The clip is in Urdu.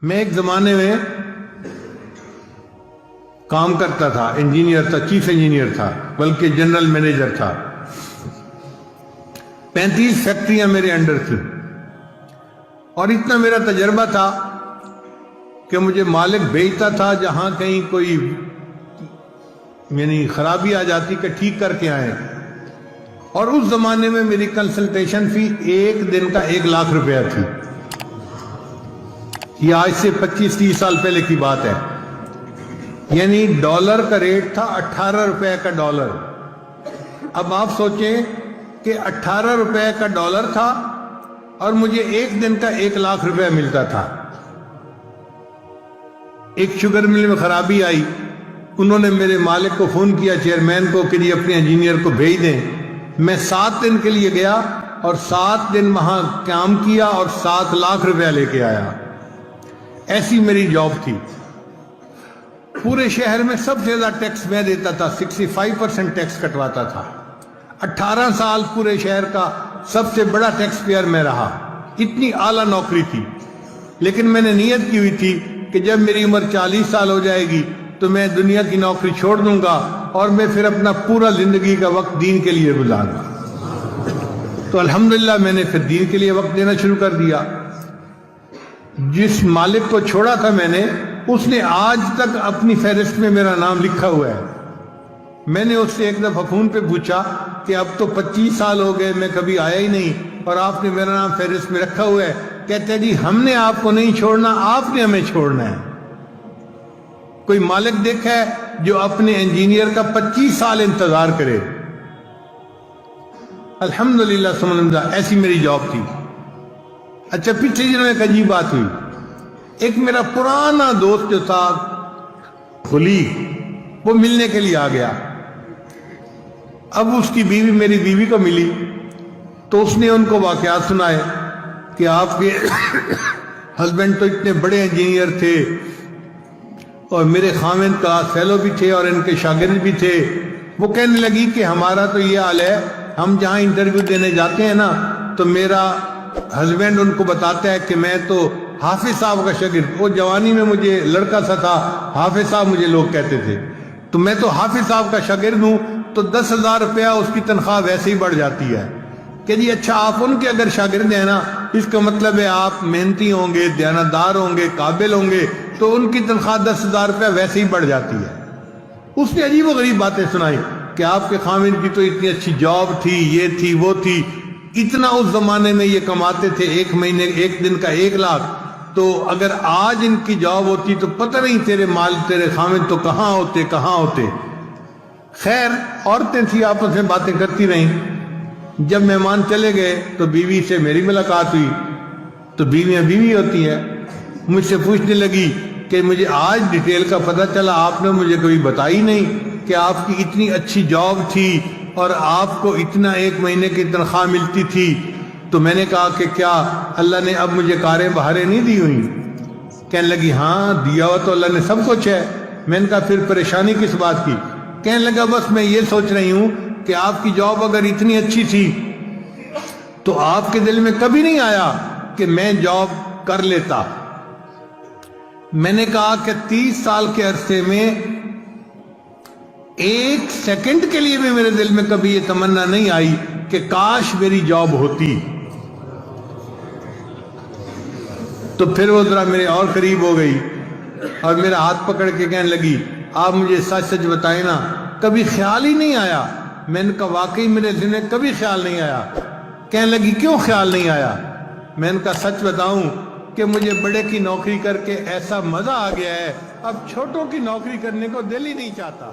میں ایک زمانے میں کام کرتا تھا، انجینئر تھا، چیف انجینئر تھا، بلکہ جنرل مینیجر تھا۔ 35 فیکٹریاں میرے انڈر تھیں، اور اتنا میرا تجربہ تھا کہ مجھے مالک بھیجتا تھا جہاں کہیں کوئی خرابی آ جاتی کہ ٹھیک کر کے آئیں۔ اور اس زمانے میں میری کنسلٹیشن فی ایک دن کا 1 لاکھ روپیہ تھی۔ یہ آج سے 25-30 سال پہلے کی بات ہے، یعنی ڈالر کا ریٹ تھا 18 روپے کا ڈالر۔ اب آپ سوچیں کہ 18 روپے کا ڈالر تھا اور مجھے ایک دن کا 1 لاکھ روپے ملتا تھا۔ ایک شوگر مل میں خرابی آئی، انہوں نے میرے مالک کو فون کیا، چیئرمین کو، کہ یہ اپنے انجینئر کو بھیج دیں۔ میں 7 دن کے لیے گیا اور 7 دن وہاں کام کیا اور 7 لاکھ روپیہ لے کے آیا۔ ایسی میری جاب تھی۔ پورے شہر میں سب سے زیادہ ٹیکس میں دیتا تھا، 65% ٹیکس کٹواتا تھا۔ 18 سال پورے شہر کا سب سے بڑا ٹیکس پیئر میں رہا۔ اتنی اعلیٰ نوکری تھی، لیکن میں نے نیت کی ہوئی تھی کہ جب میری عمر 40 سال ہو جائے گی تو میں دنیا کی نوکری چھوڑ دوں گا اور میں پھر اپنا پورا زندگی کا وقت دین کے لیے گزاروں گا۔ تو الحمدللہ میں نے پھر دین کے لیے وقت دینا شروع کر دیا۔ جس مالک کو چھوڑا تھا میں نے، اس نے آج تک اپنی فہرست میں میرا نام لکھا ہوا ہے۔ میں نے اس سے ایک دفعہ فون پہ پوچھا کہ اب تو 25 سال ہو گئے، میں کبھی آیا ہی نہیں اور آپ نے میرا نام فہرست میں رکھا ہوا ہے۔ کہتے جی ہم نے آپ کو نہیں چھوڑنا، آپ نے ہمیں چھوڑنا ہے۔ کوئی مالک دیکھا ہے جو اپنے انجینئر کا 25 سال انتظار کرے؟ الحمدللہ ثم الحمدللہ، ایسی میری جاب تھی۔ اچھا، پچھلے دنوں ایک عجیب بات ہوئی۔ ایک میرا پرانا دوست جو تھا خلی، وہ ملنے کے لیے آ گیا۔ اب اس کی بیوی میری بیوی کو ملی تو اس نے ان کو واقعات سنائے کہ آپ کے ہسبینڈ تو اتنے بڑے انجینئر تھے اور میرے خاوند کا فیلو بھی تھے اور ان کے شاگرد بھی تھے۔ وہ کہنے لگی کہ ہمارا تو یہ حال ہے، ہم جہاں انٹرویو دینے جاتے ہیں نا تو میرا ہسبینڈ ان کو بتاتا ہے کہ میں تو حافظ صاحب کا شاگرد، وہ جوانی میں مجھے لڑکا سا تھا، حافظ صاحب مجھے لوگ کہتے تھے، تو میں تو حافظ صاحب کا شاگرد ہوں، تو 10,000 روپیہ اس کی تنخواہ ویسے ہی بڑھ جاتی ہے۔ کہ جی اچھا، آپ ان کے اگر شاگرد ہیں نا، اس کا مطلب ہے آپ محنتی ہوں گے، دیانتدار ہوں گے، قابل ہوں گے، تو ان کی تنخواہ 10,000 روپیہ ویسے ہی بڑھ جاتی ہے۔ اس نے عجیب و غریب باتیں سنائی کہ آپ کے خاوند کی تو اتنی اچھی جاب تھی، یہ تھی، وہ تھی، اتنا اس زمانے میں یہ کماتے تھے، ایک مہینے ایک دن کا 1 لاکھ، تو اگر آج ان کی جاب ہوتی تو پتہ نہیں تیرے خاوند تو کہاں ہوتے۔ خیر، عورتیں تھی، آپس میں باتیں کرتی رہیں۔ جب مہمان چلے گئے تو بیوی سے میری ملاقات ہوئی، تو بیویاں بیوی ہوتی ہیں، مجھ سے پوچھنے لگی کہ مجھے آج ڈیٹیل کا پتہ چلا، آپ نے مجھے کوئی بتائی نہیں کہ آپ کی اتنی اچھی جاب تھی اور آپ کو اتنا 1 مہینے کی تنخواہ ملتی تھی۔ تو میں نے کہا کہ کیا اللہ نے اب مجھے کاریں بہاریں نہیں دی ہوئی؟ کہنے لگی ہاں دیا ہوا تو اللہ نے سب کچھ ہے۔ میں نے کہا پھر پریشانی کس بات کی؟ کہنے لگا بس میں یہ سوچ رہی ہوں کہ آپ کی جاب اگر اتنی اچھی تھی تو آپ کے دل میں کبھی نہیں آیا کہ میں جاب کر لیتا؟ میں نے کہا کہ 30 سال کے عرصے میں 1 سیکنڈ کے لیے بھی میرے دل میں کبھی یہ تمنا نہیں آئی کہ کاش میری جاب ہوتی۔ تو پھر وہ ذرا میرے اور قریب ہو گئی اور میرا ہاتھ پکڑ کے کہنے لگی آپ مجھے سچ سچ بتائیں نا، کبھی خیال ہی نہیں آیا؟ میں نے کہا واقعی میرے دل میں کبھی خیال نہیں آیا۔ کہنے لگی کیوں خیال نہیں آیا؟ میں نے کہا سچ بتاؤں کہ مجھے بڑے کی نوکری کر کے ایسا مزہ آ گیا ہے، اب چھوٹوں کی نوکری کرنے کو دل ہی نہیں چاہتا۔